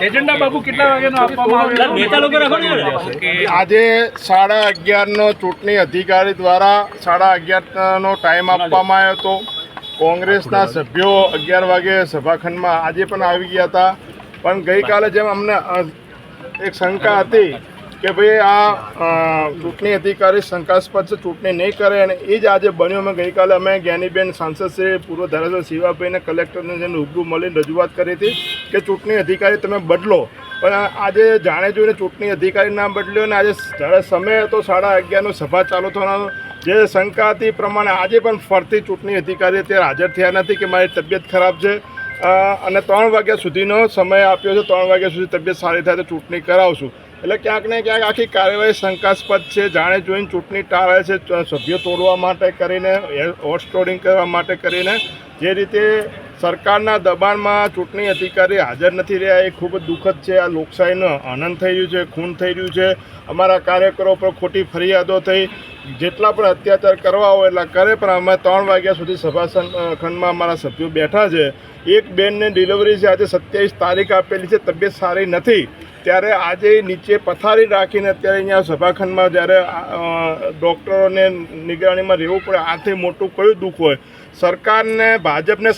Agenda Babu કેટલા વાગ્યાનો આપવામાં આવ્યો? આજે 11:30નો ચૂંટણી અધિકારી દ્વારા 11:30નો ટાઈમ આપવામાં આવ્યો હતો. કોંગ્રેસના સભ્યો 11 વાગે સભાખંડમાં આજે પણ આવી ગયા હતા. પણ ગઈકાલે જેમ અમને એક શંકા હતી કે ભાઈ આ ચૂંટણી અધિકારી શંકાસ્પદ છે, ચૂંટણી નહીં કરે, અને એ જ આજે બન્યું. અમે ગઈકાલે જ્ઞાનીબેન સાંસદ શ્રી પૂર્વ ધારાસભ્ય શિવાભાઈને કલેક્ટરને જેને રૂબરૂ મળીને રજૂઆત કરી હતી કે ચૂંટણી અધિકારી તમે બદલો. પણ આજે જાણે જોઈને ચૂંટણી અધિકારી ના બદલ્યો, અને આજે જ્યારે સમય હતો 11:30નો સભા ચાલુ થવાનો, જે શંકા હતી એ પ્રમાણે આજે પણ ફરતી ચૂંટણી અધિકારી અત્યારે હાજર થયા નથી કે મારી તબિયત ખરાબ છે અને 3 વાગ્યા સુધીનો સમય આપ્યો છે, 3 વાગ્યા સુધી તબિયત સારી થાય તો ચૂંટણી કરાવશું. એટલે ક્યાંક ને ક્યાંક આખી કાર્યવાહી શંકાસ્પદ છે. જાણે જોઈને ચૂંટણી ટાળે છે, સભ્યો તોડવા માટે કરીને, હોટ સ્ટોરિંગ કરવા માટે કરીને. જે રીતે સરકારના દબાણમાં ચૂંટણી અધિકારી હાજર નથી રહ્યા એ ખૂબ જ દુઃખદ છે. આ લોકશાહીનો હનન થઈ રહ્યું છે, ખૂન થઈ રહ્યું છે. અમારા કાર્યકરો પર ખોટી ફરિયાદો થઈ, જેટલા પણ અત્યાચાર કરવા હોય એટલા કરે, પણ અમે 3 વાગ્યા સુધી સભા ખંડમાં અમારા સભ્યો બેઠા છે. એક બેનને ડિલિવરી છે, આજે 27 તારીખ આપેલી છે, તબિયત સારી નથી. ત્યારે આજે નીચે પથારી રાખીને અત્યારે અહીંયા સભાખંડમાં જ્યારે ડૉક્ટરોને નિગરાણીમાં રહેવું પડે, આથી મોટું કયું દુઃખ હોય. સરકારને, ભાજપને